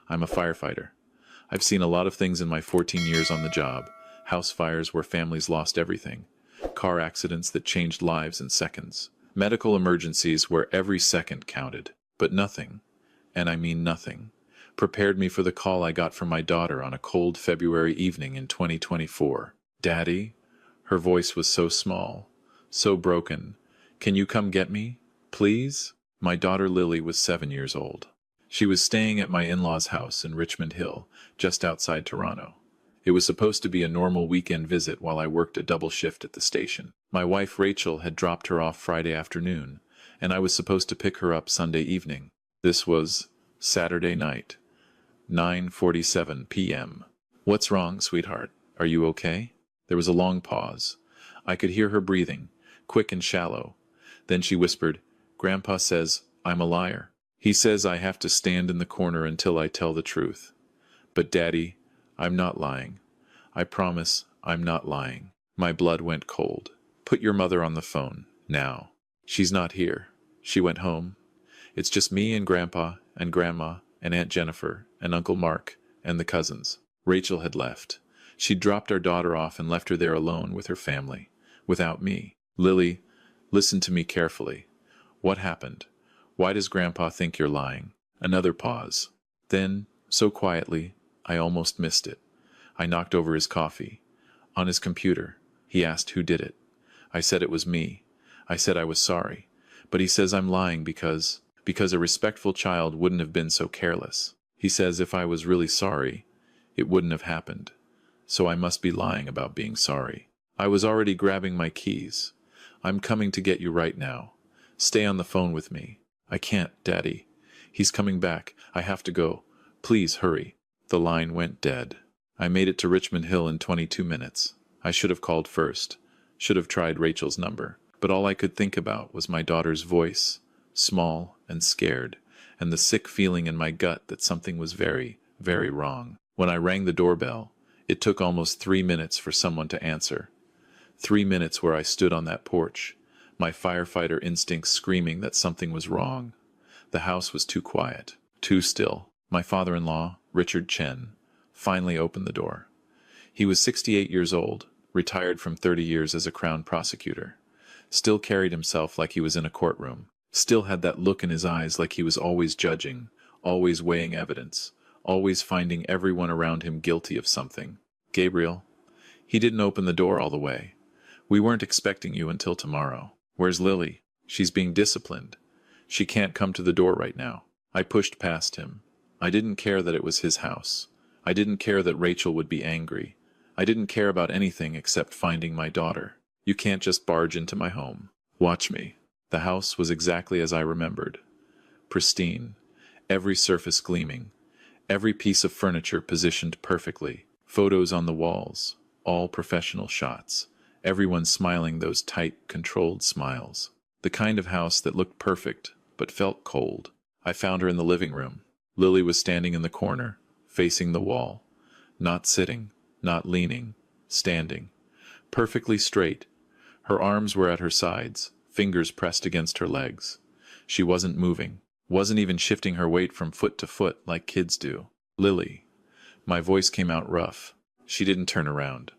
I'm a firefighter. I've seen a lot of things in my 14 years on the job. House fires where families lost everything. Car accidents that changed lives in seconds. Medical emergencies where every second counted. But nothing, and I mean nothing, prepared me for the call I got from my daughter on a cold February evening in 2024. "Daddy?" Her voice was so small, so broken. "Can you come get me? Please?" My daughter Lily was 7 years old. She was staying at my in-laws' house in Richmond Hill, just outside Toronto. It was supposed to be a normal weekend visit while I worked a double shift at the station. My wife Rachel had dropped her off Friday afternoon, and I was supposed to pick her up Sunday evening. This was Saturday night, 9:47 p.m. "What's wrong, sweetheart? Are you okay?" There was a long pause. I could hear her breathing, quick and shallow. Then she whispered, "Grandpa says I'm a liar. He says I have to stand in the corner until I tell the truth. But Daddy, I'm not lying. I promise I'm not lying." My blood went cold. "Put your mother on the phone, now." "She's not here. She went home. It's just me and Grandpa and Grandma and Aunt Jennifer and Uncle Mark and the cousins." Rachel had left. She'd dropped our daughter off and left her there alone with her family, without me. "Lily, listen to me carefully. What happened? Why does Grandpa think you're lying?" Another pause. Then, so quietly, I almost missed it. I knocked over his coffee. On his computer, he asked who did it. I said it was me. I said I was sorry. But he says I'm lying because a respectful child wouldn't have been so careless. He says if I was really sorry, it wouldn't have happened. So I must be lying about being sorry. I was already grabbing my keys. "I'm coming to get you right now. Stay on the phone with me." "I can't, Daddy. He's coming back. I have to go. Please hurry." The line went dead. I made it to Richmond Hill in 22 minutes. I should have called first. Should have tried Rachel's number. But all I could think about was my daughter's voice, small and scared, and the sick feeling in my gut that something was very, very wrong. When I rang the doorbell, it took almost 3 minutes for someone to answer. 3 minutes where I stood on that porch, my firefighter instincts screaming that something was wrong. The house was too quiet, too still. My father-in-law, Richard Chen, finally opened the door. He was 68 years old, retired from 30 years as a Crown prosecutor. Still carried himself like he was in a courtroom. Still had that look in his eyes like he was always judging, always weighing evidence, always finding everyone around him guilty of something. "Gabriel." He didn't open the door all the way. "We weren't expecting you until tomorrow. Where's Lily? She's being disciplined. She can't come to the door right now." I pushed past him. I didn't care that it was his house. I didn't care that Rachel would be angry. I didn't care about anything except finding my daughter. "You can't just barge into my home. Watch me." The house was exactly as I remembered. Pristine, every surface gleaming, every piece of furniture positioned perfectly, photos on the walls, all professional shots, everyone smiling those tight, controlled smiles. The kind of house that looked perfect, but felt cold. I found her in the living room. Lily was standing in the corner, facing the wall. Not sitting, not leaning, standing. Perfectly straight. Her arms were at her sides, fingers pressed against her legs. She wasn't moving, wasn't even shifting her weight from foot to foot like kids do. "Lily." My voice came out rough. She didn't turn around.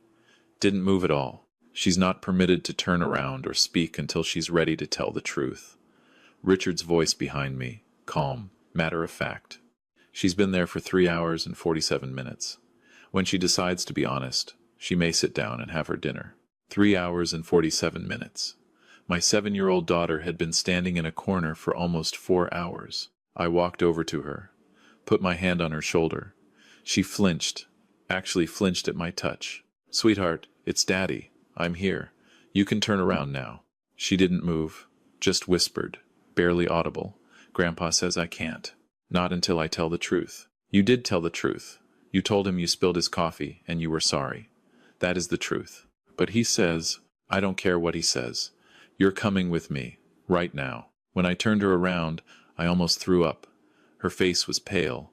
Didn't move at all. She's not permitted to turn around or speak until she's ready to tell the truth. Richard's voice behind me, calm, matter of fact. She's been there for 3 hours and 47 minutes. When she decides to be honest, she may sit down and have her dinner. 3 hours and 47 minutes. My 7-year-old daughter had been standing in a corner for almost 4 hours. I walked over to her, put my hand on her shoulder. She flinched, actually flinched at my touch. "Sweetheart, it's Daddy. I'm here. You can turn around now." She didn't move, just whispered, barely audible. "Grandpa says I can't. Not until I tell the truth." "You did tell the truth. You told him you spilled his coffee and you were sorry. That is the truth. But he says, I don't care what he says. You're coming with me, right now." When I turned her around, I almost threw up. Her face was pale.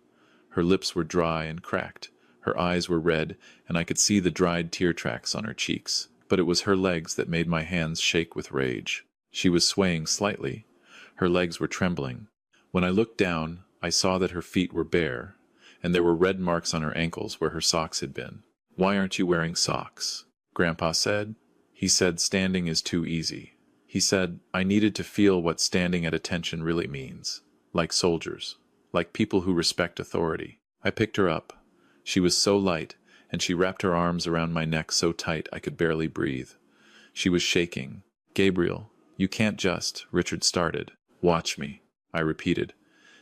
Her lips were dry and cracked. Her eyes were red, and I could see the dried tear tracks on her cheeks. But it was her legs that made my hands shake with rage. She was swaying slightly. Her legs were trembling. When I looked down, I saw that her feet were bare, and there were red marks on her ankles where her socks had been. "Why aren't you wearing socks?" Grandpa said. He said standing is too easy. He said I needed to feel what standing at attention really means. Like soldiers. Like people who respect authority. I picked her up. She was so light, and she wrapped her arms around my neck so tight I could barely breathe. She was shaking. "Gabriel, you can't just," Richard started. "Watch me," I repeated.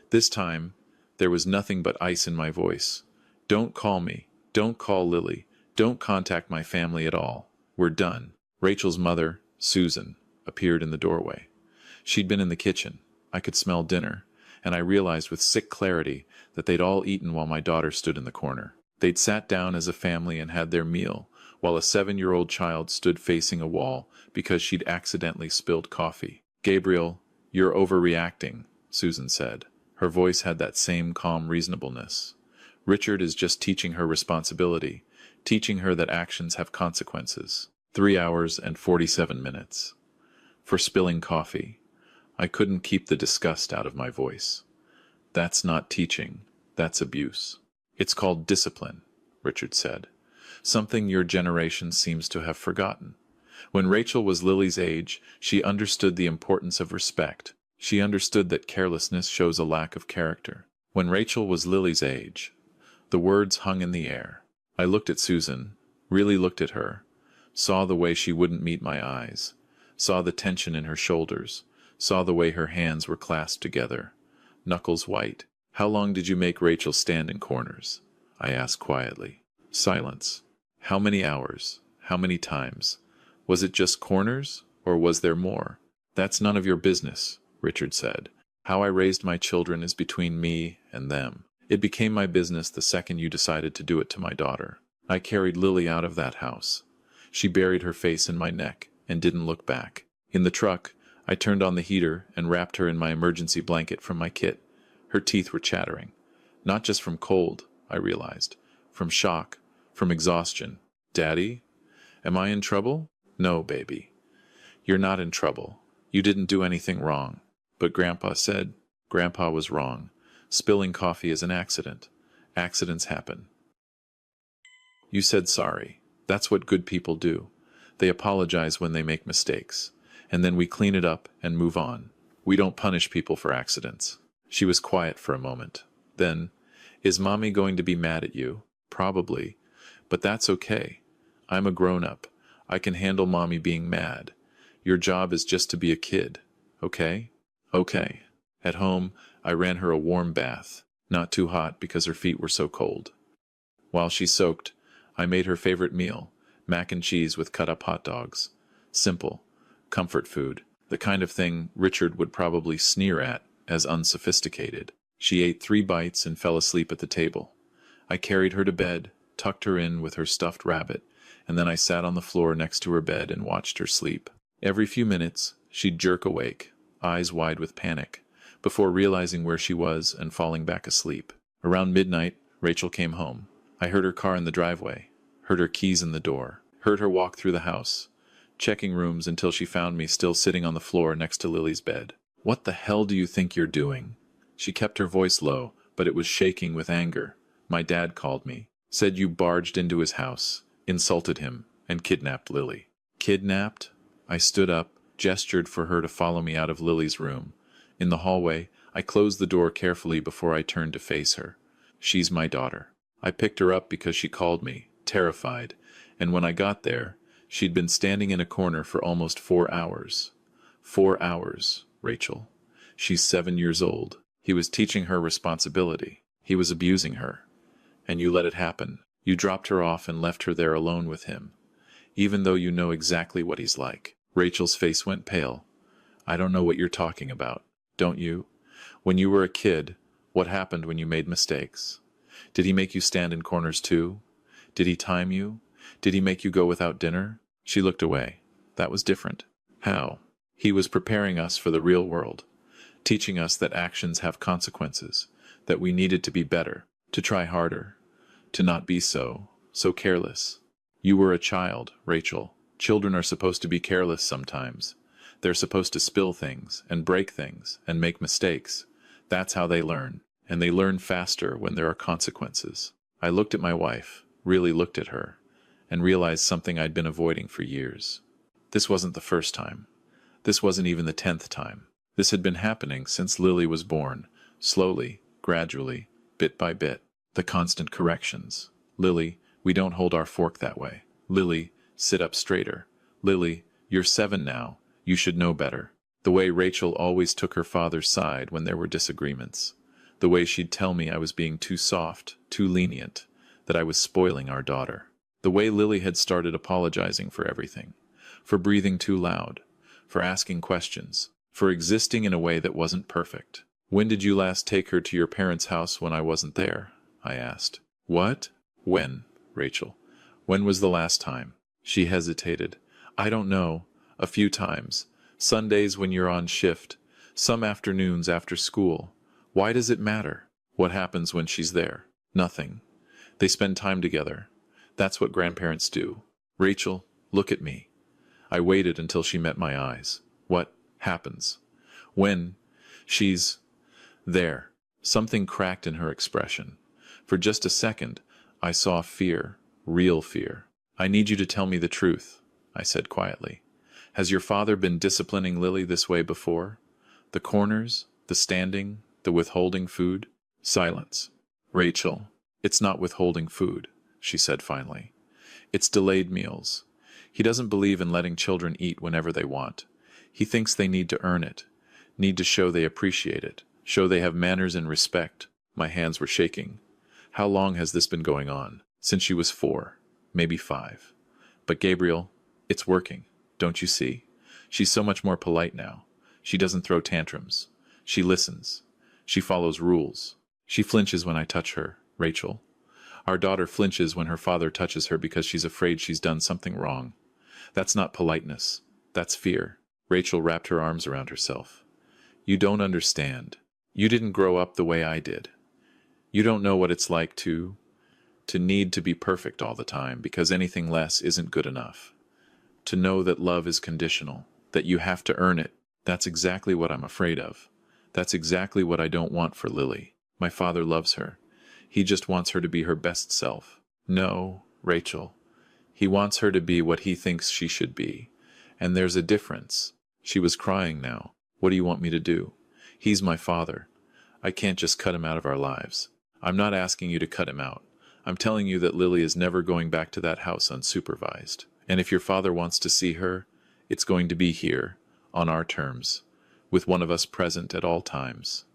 This time, there was nothing but ice in my voice. "Don't call me. Don't call Lily. Don't contact my family at all. We're done." Rachel's mother, Susan, appeared in the doorway. She'd been in the kitchen. I could smell dinner, and I realized with sick clarity that they'd all eaten while my daughter stood in the corner. They'd sat down as a family and had their meal, while a 7-year-old child stood facing a wall because she'd accidentally spilled coffee. "Gabriel, you're overreacting," Susan said. Her voice had that same calm reasonableness. "Richard is just teaching her responsibility, teaching her that actions have consequences." 3 hours and 47 minutes. For spilling coffee. I couldn't keep the disgust out of my voice. "That's not teaching. That's abuse." "It's called discipline," Richard said. "Something your generation seems to have forgotten. When Rachel was Lily's age, she understood the importance of respect. She understood that carelessness shows a lack of character. When Rachel was Lily's age." The words hung in the air. I looked at Susan, really looked at her, saw the way she wouldn't meet my eyes, saw the tension in her shoulders, saw the way her hands were clasped together, knuckles white. "How long did you make Rachel stand in corners?" I asked quietly. Silence. "How many hours? How many times? Was it just corners, or was there more?" "That's none of your business," Richard said. "How I raised my children is between me and them. It became my business the second you decided to do it to my daughter. I carried Lily out of that house. She buried her face in my neck and didn't look back. In the truck, I turned on the heater and wrapped her in my emergency blanket from my kit. Her teeth were chattering. Not just from cold, I realized. From shock, from exhaustion. "Daddy? Am I in trouble?" "No, baby. You're not in trouble. You didn't do anything wrong." But Grandpa said. Grandpa was wrong. Spilling coffee is an accident. Accidents happen. "You said sorry. That's what good people do. They apologize when they make mistakes. And then we clean it up and move on. We don't punish people for accidents." She was quiet for a moment. Then, "Is Mommy going to be mad at you?" "Probably. But that's okay. I'm a grown-up. I can handle Mommy being mad. Your job is just to be a kid. Okay?" "Okay." At home, I ran her a warm bath. Not too hot because her feet were so cold. While she soaked, I made her favorite meal, mac and cheese with cut-up hot dogs. Simple. Comfort food. The kind of thing Richard would probably sneer at as unsophisticated. She ate 3 bites and fell asleep at the table. I carried her to bed, tucked her in with her stuffed rabbit, and then I sat on the floor next to her bed and watched her sleep. Every few minutes, she'd jerk awake, eyes wide with panic, before realizing where she was and falling back asleep. Around midnight, Rachel came home. I heard her car in the driveway, heard her keys in the door, heard her walk through the house, checking rooms until she found me still sitting on the floor next to Lily's bed. "What the hell do you think you're doing?" She kept her voice low, but it was shaking with anger. "My dad called me, said you barged into his house, insulted him, and kidnapped Lily." "Kidnapped?" I stood up, gestured for her to follow me out of Lily's room. In the hallway, I closed the door carefully before I turned to face her. "She's my daughter. I picked her up because she called me, terrified, and when I got there, she'd been standing in a corner for almost 4 hours. 4 hours, Rachel. She's 7 years old. He was teaching her responsibility. He was abusing her. And you let it happen. You dropped her off and left her there alone with him, even though you know exactly what he's like." Rachel's face went pale. "I don't know what you're talking about. Don't you? When you were a kid, what happened when you made mistakes? Did he make you stand in corners too? Did he time you? Did he make you go without dinner?" She looked away. "That was different." "How?" "He was preparing us for the real world, teaching us that actions have consequences, that we needed to be better, to try harder, to not be so careless." "You were a child, Rachel. Children are supposed to be careless sometimes. They're supposed to spill things, and break things, and make mistakes. That's how they learn. and they learn faster when there are consequences. I looked at my wife, really looked at her, and realized something I'd been avoiding for years. This wasn't the first time. This wasn't even the 10th time. This had been happening since Lily was born, slowly, gradually, bit by bit. The constant corrections. Lily, we don't hold our fork that way. Lily, sit up straighter. Lily, you're 7 now. You should know better. The way Rachel always took her father's side when there were disagreements. The way she'd tell me I was being too soft, too lenient, that I was spoiling our daughter. The way Lily had started apologizing for everything. For breathing too loud. For asking questions. For existing in a way that wasn't perfect. When did you last take her to your parents' house when I wasn't there? I asked. What? When, Rachel? When was the last time? She hesitated. I don't know. A few times. Sundays when you're on shift. Some afternoons after school. Why does it matter? What happens when she's there? Nothing. They spend time together. That's what grandparents do. Rachel, look at me. I waited until she met my eyes. What happens? When she's there. Something cracked in her expression. For just a second, I saw fear, real fear. I need you to tell me the truth, I said quietly. Has your father been disciplining Lily this way before? The corners, the standing, the withholding food? Silence. Rachel, it's not withholding food, she said finally. It's delayed meals. He doesn't believe in letting children eat whenever they want. He thinks they need to earn it, need to show they appreciate it, show they have manners and respect. My hands were shaking. How long has this been going on? Since she was 4, maybe 5. But Gabriel, it's working, don't you see? She's so much more polite now. She doesn't throw tantrums. She listens. She follows rules. She flinches when I touch her, Rachel. Our daughter flinches when her father touches her because she's afraid she's done something wrong. That's not politeness. That's fear. Rachel wrapped her arms around herself. You don't understand. You didn't grow up the way I did. You don't know what it's like to need to be perfect all the time because anything less isn't good enough. To know that love is conditional, that you have to earn it. That's exactly what I'm afraid of. That's exactly what I don't want for Lily. My father loves her. He just wants her to be her best self. No, Rachel. He wants her to be what he thinks she should be. And there's a difference. She was crying now. What do you want me to do? He's my father. I can't just cut him out of our lives. I'm not asking you to cut him out. I'm telling you that Lily is never going back to that house unsupervised. And if your father wants to see her, it's going to be here, on our terms, with one of us present at all times.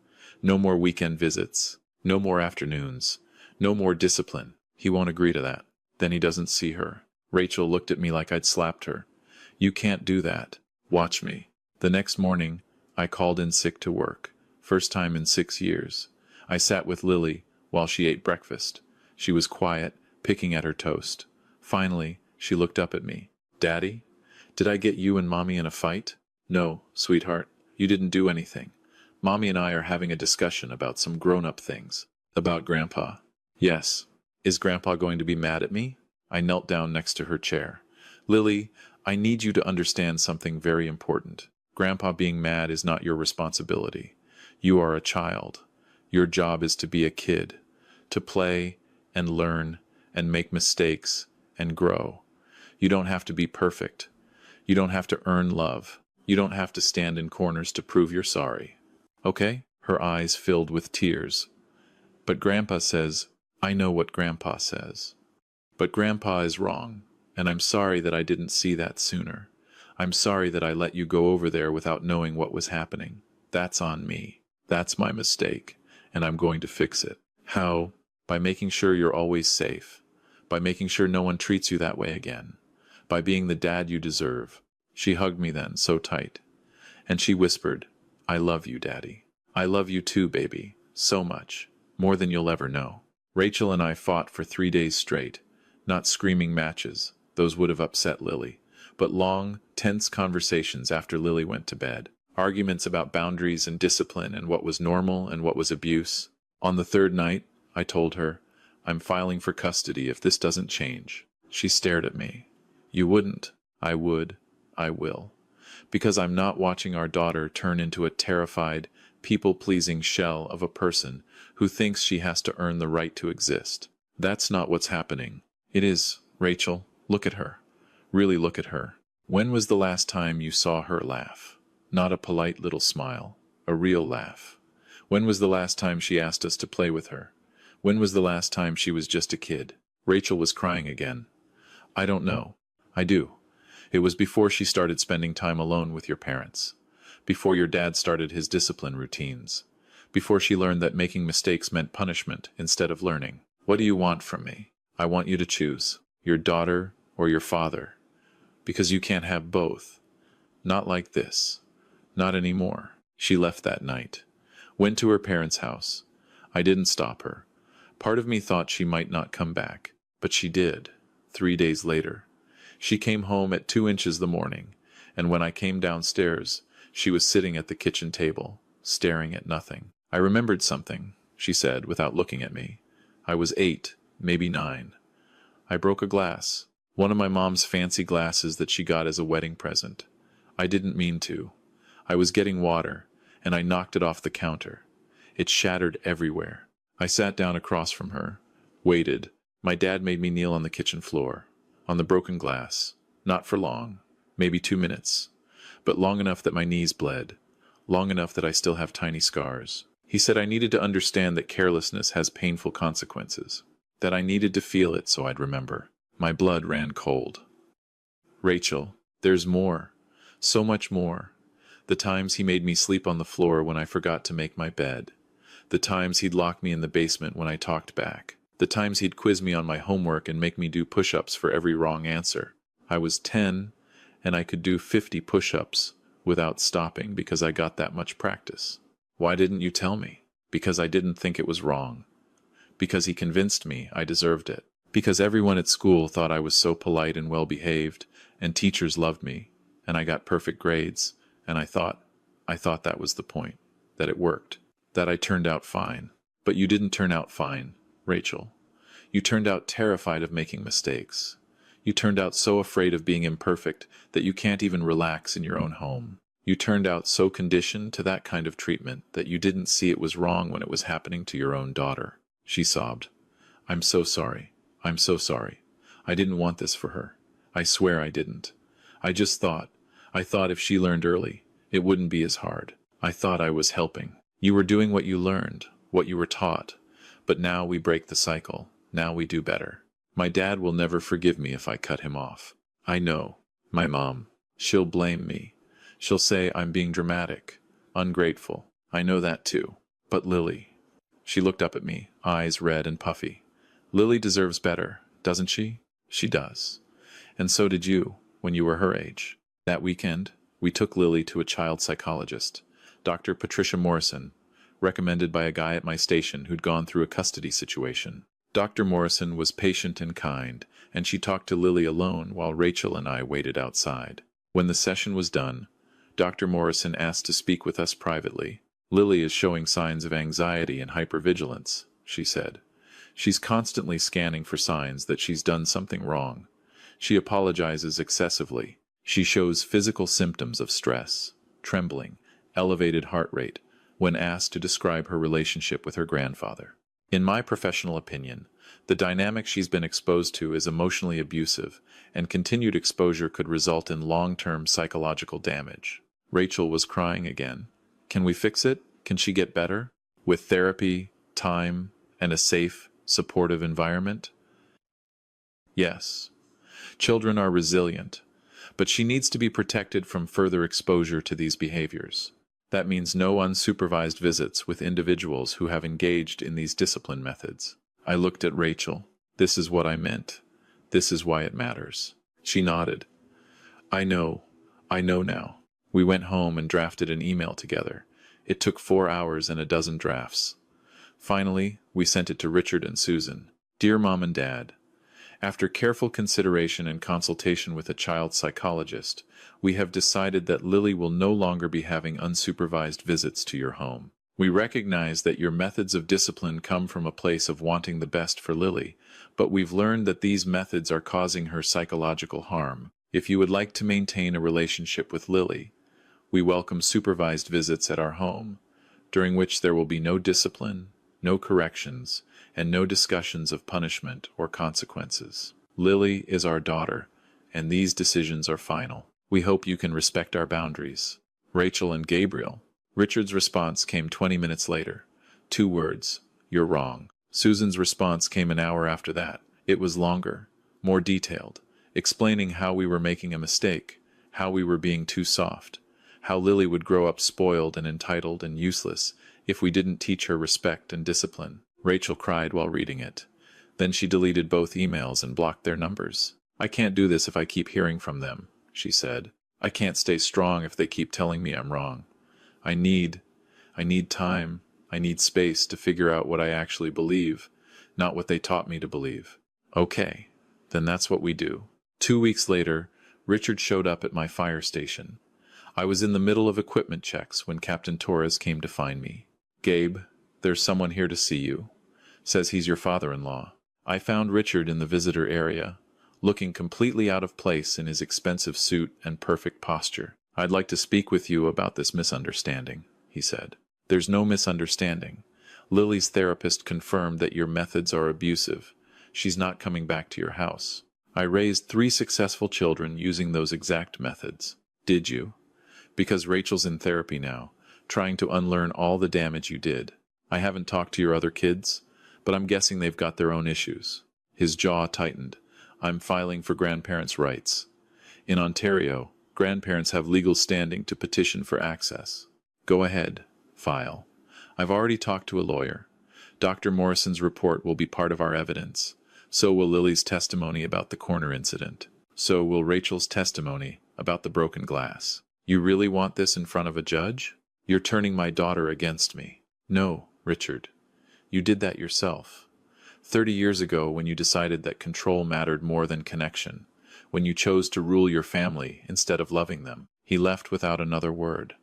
No more weekend visits. No more afternoons. No more discipline. He won't agree to that. Then he doesn't see her. Rachel looked at me like I'd slapped her. You can't do that. Watch me. The next morning, I called in sick to work. First time in 6 years. I sat with Lily while she ate breakfast. She was quiet, picking at her toast. Finally, she looked up at me. Daddy, did I get you and Mommy in a fight? No, sweetheart, you didn't do anything. Mommy and I are having a discussion about some grown-up things. About Grandpa. Yes. Is Grandpa going to be mad at me? I knelt down next to her chair. Lily, I need you to understand something very important. Grandpa being mad is not your responsibility. You are a child. Your job is to be a kid, to play and learn and make mistakes and grow. You don't have to be perfect. You don't have to earn love. You don't have to stand in corners to prove you're sorry. Okay? Her eyes filled with tears. But Grandpa says, I know what Grandpa says. But Grandpa is wrong, and I'm sorry that I didn't see that sooner. I'm sorry that I let you go over there without knowing what was happening. That's on me. That's my mistake, and I'm going to fix it. How? By making sure you're always safe. By making sure no one treats you that way again. By being the dad you deserve. She hugged me then, so tight. And she whispered, I love you, Daddy. I love you too, baby. So much. More than you'll ever know. Rachel and I fought for 3 days straight. Not screaming matches. Those would have upset Lily. But long, tense conversations after Lily went to bed. Arguments about boundaries and discipline and what was normal and what was abuse. On the 3rd night, I told her, I'm filing for custody if this doesn't change. She stared at me. You wouldn't. I would. I will. Because I'm not watching our daughter turn into a terrified, people-pleasing shell of a person who thinks she has to earn the right to exist. That's not what's happening. It is, Rachel, look at her. Really look at her. When was the last time you saw her laugh? Not a polite little smile, a real laugh. When was the last time she asked us to play with her? When was the last time she was just a kid? Rachel was crying again. I don't know. I do. It was before she started spending time alone with your parents. Before your dad started his discipline routines. Before she learned that making mistakes meant punishment instead of learning. What do you want from me? I want you to choose. Your daughter or your father. Because you can't have both. Not like this. Not anymore. She left that night. Went to her parents' house. I didn't stop her. Part of me thought she might not come back. But she did. 3 days later. She came home at 2 inches the morning, and when I came downstairs, she was sitting at the kitchen table, staring at nothing. I remembered something, she said, without looking at me. I was 8, maybe 9. I broke a glass, one of my mom's fancy glasses that she got as a wedding present. I didn't mean to. I was getting water, and I knocked it off the counter. It shattered everywhere. I sat down across from her, waited. My dad made me kneel on the kitchen floor, on the broken glass, not for long, maybe 2 minutes, but long enough that my knees bled, long enough that I still have tiny scars. He said I needed to understand that carelessness has painful consequences, that I needed to feel it so I'd remember. My blood ran cold. Rachel, there's more, so much more. The times he made me sleep on the floor when I forgot to make my bed. The times he'd lock me in the basement when I talked back. The times he'd quiz me on my homework and make me do push-ups for every wrong answer. I was 10, and I could do 50 push-ups without stopping because I got that much practice. Why didn't you tell me? Because I didn't think it was wrong. Because he convinced me I deserved it. Because everyone at school thought I was so polite and well-behaved, and teachers loved me, and I got perfect grades, and I thought that was the point, that it worked, that I turned out fine. But you didn't turn out fine, Rachel. You turned out terrified of making mistakes. You turned out so afraid of being imperfect that you can't even relax in your own home. You turned out so conditioned to that kind of treatment that you didn't see it was wrong when it was happening to your own daughter. She sobbed. I'm so sorry. I'm so sorry. I didn't want this for her. I swear I didn't. I thought if she learned early, it wouldn't be as hard. I thought I was helping. You were doing what you learned, what you were taught. But now we break the cycle. Now we do better. My dad will never forgive me if I cut him off. I know. My mom. She'll blame me. She'll say I'm being dramatic, ungrateful. I know that too. But Lily. She looked up at me, eyes red and puffy. Lily deserves better, doesn't she? She does. And so did you, when you were her age. That weekend, we took Lily to a child psychologist, Dr. Patricia Morrison, recommended by a guy at my station who'd gone through a custody situation. Dr. Morrison was patient and kind, and she talked to Lily alone while Rachel and I waited outside. When the session was done, Dr. Morrison asked to speak with us privately. Lily is showing signs of anxiety and hypervigilance, she said. She's constantly scanning for signs that she's done something wrong. She apologizes excessively. She shows physical symptoms of stress, trembling, elevated heart rate, when asked to describe her relationship with her grandfather. In my professional opinion, the dynamic she's been exposed to is emotionally abusive, and continued exposure could result in long-term psychological damage. Rachel was crying again. Can we fix it? Can she get better? With therapy, time, and a safe, supportive environment? Yes. Children are resilient, but she needs to be protected from further exposure to these behaviors. That means no unsupervised visits with individuals who have engaged in these discipline methods. I looked at Rachel. This is what I meant. This is why it matters. She nodded. I know now. We went home and drafted an email together. It took 4 hours and a dozen drafts. Finally, we sent it to Richard and Susan. Dear Mom and Dad, after careful consideration and consultation with a child psychologist, we have decided that Lily will no longer be having unsupervised visits to your home. We recognize that your methods of discipline come from a place of wanting the best for Lily, but we've learned that these methods are causing her psychological harm. If you would like to maintain a relationship with Lily, we welcome supervised visits at our home, during which there will be no discipline, no corrections, and no discussions of punishment or consequences. Lily is our daughter, and these decisions are final. We hope you can respect our boundaries. Rachel and Gabriel. Richard's response came 20 minutes later. 2 words, "You're wrong." Susan's response came an hour after that. It was longer, more detailed, explaining how we were making a mistake, how we were being too soft, how Lily would grow up spoiled and entitled and useless if we didn't teach her respect and discipline. Rachel cried while reading it. Then she deleted both emails and blocked their numbers. "I can't do this if I keep hearing from them," she said. "I can't stay strong if they keep telling me I'm wrong. I need time, I need space to figure out what I actually believe, not what they taught me to believe." Okay, then that's what we do. 2 weeks later, Richard showed up at my fire station. I was in the middle of equipment checks when Captain Torres came to find me. "Gabe, there's someone here to see you. Says he's your father-in-law." I found Richard in the visitor area, looking completely out of place in his expensive suit and perfect posture. "I'd like to speak with you about this misunderstanding," he said. "There's no misunderstanding. Lily's therapist confirmed that your methods are abusive. She's not coming back to your house. I raised 3 successful children using those exact methods." "Did you?" "Because Rachel's in therapy now, trying to unlearn all the damage you did. I haven't talked to your other kids, but I'm guessing they've got their own issues." His jaw tightened. "I'm filing for grandparents' rights. In Ontario, grandparents have legal standing to petition for access." "Go ahead, file. I've already talked to a lawyer. Dr. Morrison's report will be part of our evidence. So will Lily's testimony about the corner incident. So will Rachel's testimony about the broken glass." "You really want this in front of a judge? You're turning my daughter against me." "No, Richard. You did that yourself. 30 years ago when you decided that control mattered more than connection, when you chose to rule your family instead of loving them." He left without another word.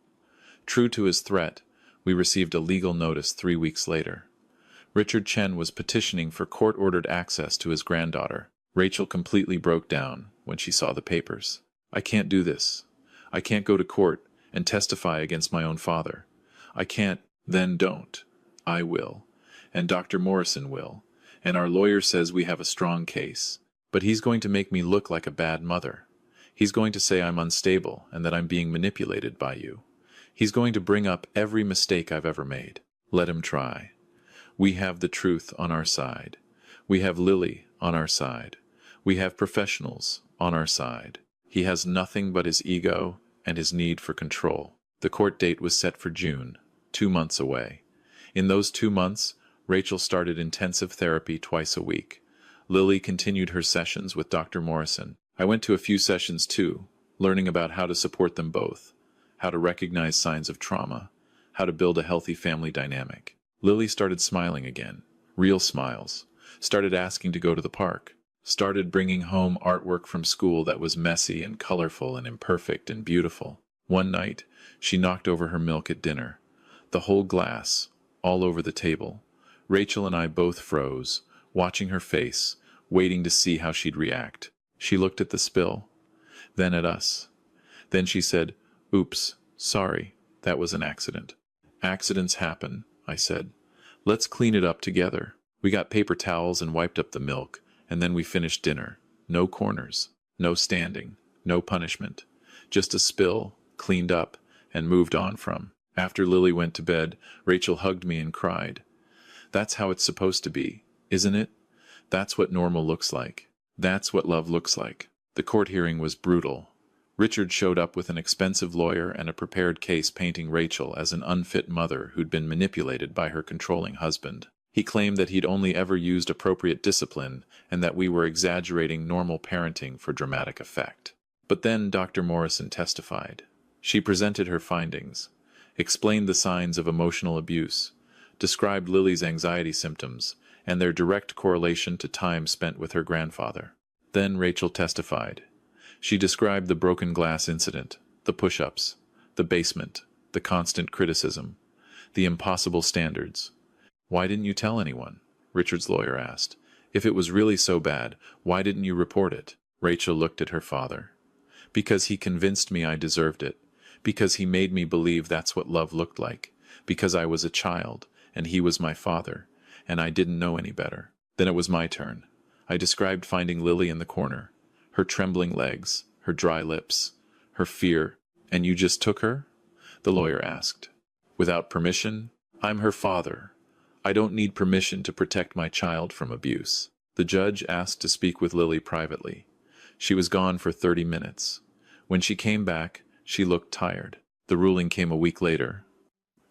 True to his threat, we received a legal notice 3 weeks later. Richard Chen was petitioning for court-ordered access to his granddaughter. Rachel completely broke down when she saw the papers. "I can't do this. I can't go to court and testify against my own father. I can't." "Then don't. I will. And Dr. Morrison will. And our lawyer says we have a strong case. But he's going to make me look like a bad mother. He's going to say I'm unstable and that I'm being manipulated by you. He's going to bring up every mistake I've ever made. Let him try. We have the truth on our side. We have Lily on our side. We have professionals on our side. He has nothing but his ego and his need for control." The court date was set for June, 2 months away. In those 2 months, Rachel started intensive therapy twice a week. Lily continued her sessions with Dr. Morrison. I went to a few sessions too, learning about how to support them both, how to recognize signs of trauma, how to build a healthy family dynamic. Lily started smiling again, real smiles, started asking to go to the park, started bringing home artwork from school that was messy and colorful and imperfect and beautiful. One night, she knocked over her milk at dinner. The whole glass, all over the table. Rachel and I both froze, watching her face, waiting to see how she'd react. She looked at the spill, then at us. Then she said, "Oops, sorry, that was an accident." "Accidents happen," I said. "Let's clean it up together." We got paper towels and wiped up the milk, and then we finished dinner. No corners, no standing, no punishment. Just a spill, cleaned up, and moved on from. After Lily went to bed, Rachel hugged me and cried. "That's how it's supposed to be, isn't it? That's what normal looks like. That's what love looks like." The court hearing was brutal. Richard showed up with an expensive lawyer and a prepared case painting Rachel as an unfit mother who'd been manipulated by her controlling husband. He claimed that he'd only ever used appropriate discipline and that we were exaggerating normal parenting for dramatic effect. But then Dr. Morrison testified. She presented her findings, explained the signs of emotional abuse, described Lily's anxiety symptoms and their direct correlation to time spent with her grandfather. Then Rachel testified. She described the broken glass incident, the push-ups, the basement, the constant criticism, the impossible standards. "Why didn't you tell anyone?" Richard's lawyer asked. "If it was really so bad, why didn't you report it?" Rachel looked at her father. "Because he convinced me I deserved it. Because he made me believe that's what love looked like. because I was a child, and he was my father, and I didn't know any better. Then it was my turn. I described finding Lily in the corner, her trembling legs, her dry lips, her fear. "And you just took her?" the lawyer asked. "Without permission? I'm her father. I don't need permission to protect my child from abuse." The judge asked to speak with Lily privately. She was gone for 30 minutes. When she came back, she looked tired. The ruling came a week later.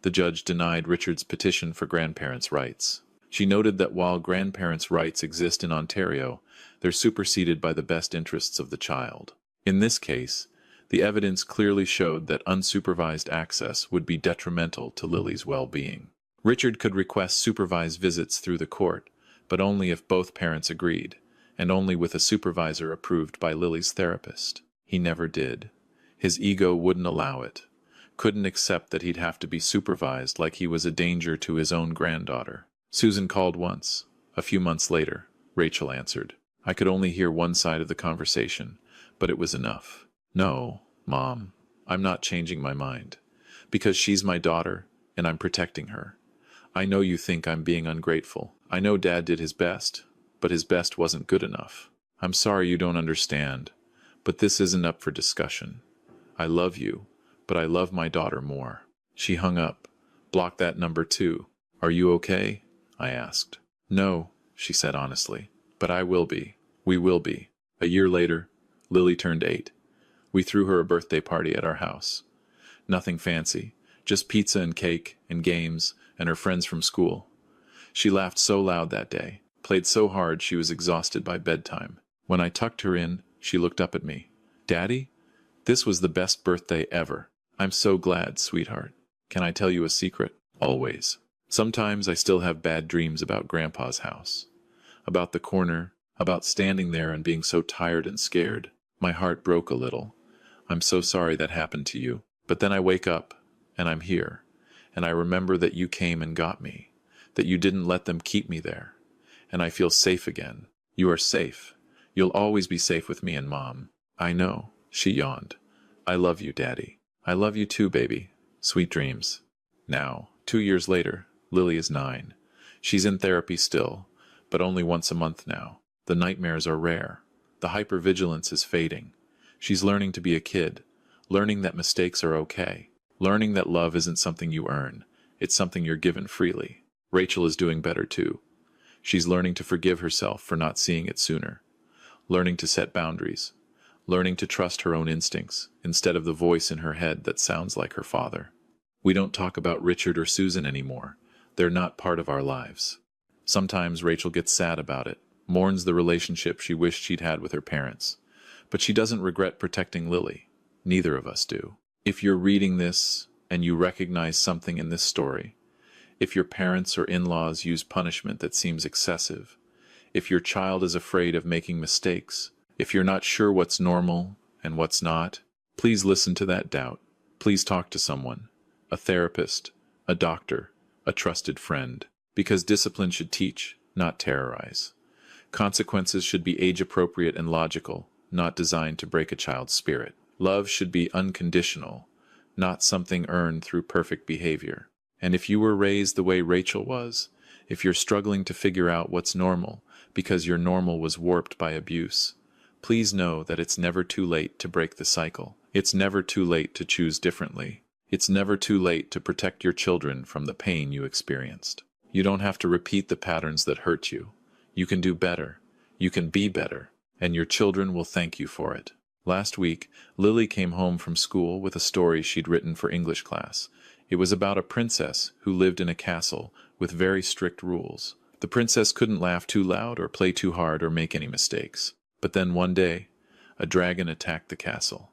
The judge denied Richard's petition for grandparents' rights. She noted that while grandparents' rights exist in Ontario, they're superseded by the best interests of the child. In this case, the evidence clearly showed that unsupervised access would be detrimental to Lily's well-being. Richard could request supervised visits through the court, but only if both parents agreed, and only with a supervisor approved by Lily's therapist. He never did. His ego wouldn't allow it. Couldn't accept that he'd have to be supervised like he was a danger to his own granddaughter. Susan called once. A few months later, Rachel answered. I could only hear one side of the conversation, but it was enough. "No, Mom, I'm not changing my mind. Because she's my daughter, and I'm protecting her. I know you think I'm being ungrateful. I know Dad did his best, but his best wasn't good enough. I'm sorry you don't understand, but this isn't up for discussion. I love you, but I love my daughter more." She hung up. "Block that number too. Are you okay?" I asked. "No," she said honestly, "but I will be. We will be." A year later, Lily turned 8. We threw her a birthday party at our house. Nothing fancy, just pizza and cake and games and her friends from school. She laughed so loud that day, played so hard she was exhausted by bedtime. When I tucked her in, she looked up at me. "Daddy, this was the best birthday ever. I'm so glad, sweetheart. Can I tell you a secret?" "Always." Sometimes I still have bad dreams about Grandpa's house. About the corner, about standing there and being so tired and scared. My heart broke a little. I'm so sorry that happened to you. But then I wake up, and I'm here. And I remember that you came and got me. That you didn't let them keep me there. And I feel safe again. You are safe. You'll always be safe with me and Mom. "I know," she yawned. "I love you, Daddy." "I love you too, baby. Sweet dreams." Now, 2 years later, Lily is 9. She's in therapy still, but only once a month now. The nightmares are rare. The hypervigilance is fading. She's learning to be a kid, learning that mistakes are okay, learning that love isn't something you earn, it's something you're given freely. Rachel is doing better too. She's learning to forgive herself for not seeing it sooner, learning to set boundaries, learning to trust her own instincts instead of the voice in her head that sounds like her father. We don't talk about Richard or Susan anymore. They're not part of our lives. Sometimes Rachel gets sad about it, mourns the relationship she wished she'd had with her parents. But she doesn't regret protecting Lily. Neither of us do. If you're reading this and you recognize something in this story, if your parents or in-laws use punishment that seems excessive, if your child is afraid of making mistakes, if you're not sure what's normal and what's not, please listen to that doubt. Please talk to someone, a therapist, a doctor, a trusted friend, because discipline should teach, not terrorize. Consequences should be age-appropriate and logical, not designed to break a child's spirit. Love should be unconditional, not something earned through perfect behavior. And if you were raised the way Rachel was, if you're struggling to figure out what's normal because your normal was warped by abuse, please know that it's never too late to break the cycle. It's never too late to choose differently. It's never too late to protect your children from the pain you experienced. You don't have to repeat the patterns that hurt you. You can do better. You can be better. And your children will thank you for it. Last week, Lily came home from school with a story she'd written for English class. It was about a princess who lived in a castle with very strict rules. The princess couldn't laugh too loud or play too hard or make any mistakes. But then one day, a dragon attacked the castle.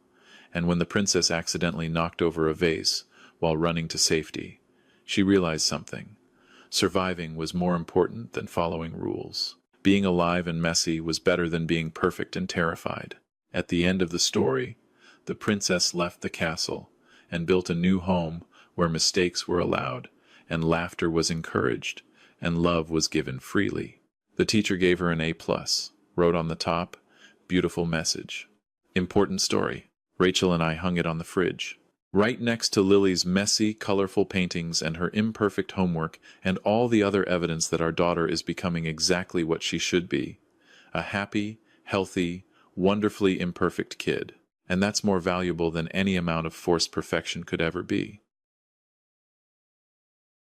And when the princess accidentally knocked over a vase while running to safety, she realized something. Surviving was more important than following rules. Being alive and messy was better than being perfect and terrified. At the end of the story, the princess left the castle and built a new home where mistakes were allowed and laughter was encouraged and love was given freely. The teacher gave her an A+, wrote on the top, "Beautiful message." Important story. Rachel and I hung it on the fridge. right next to Lily's messy, colorful paintings and her imperfect homework and all the other evidence that our daughter is becoming exactly what she should be, a happy, healthy, wonderfully imperfect kid. And that's more valuable than any amount of forced perfection could ever be.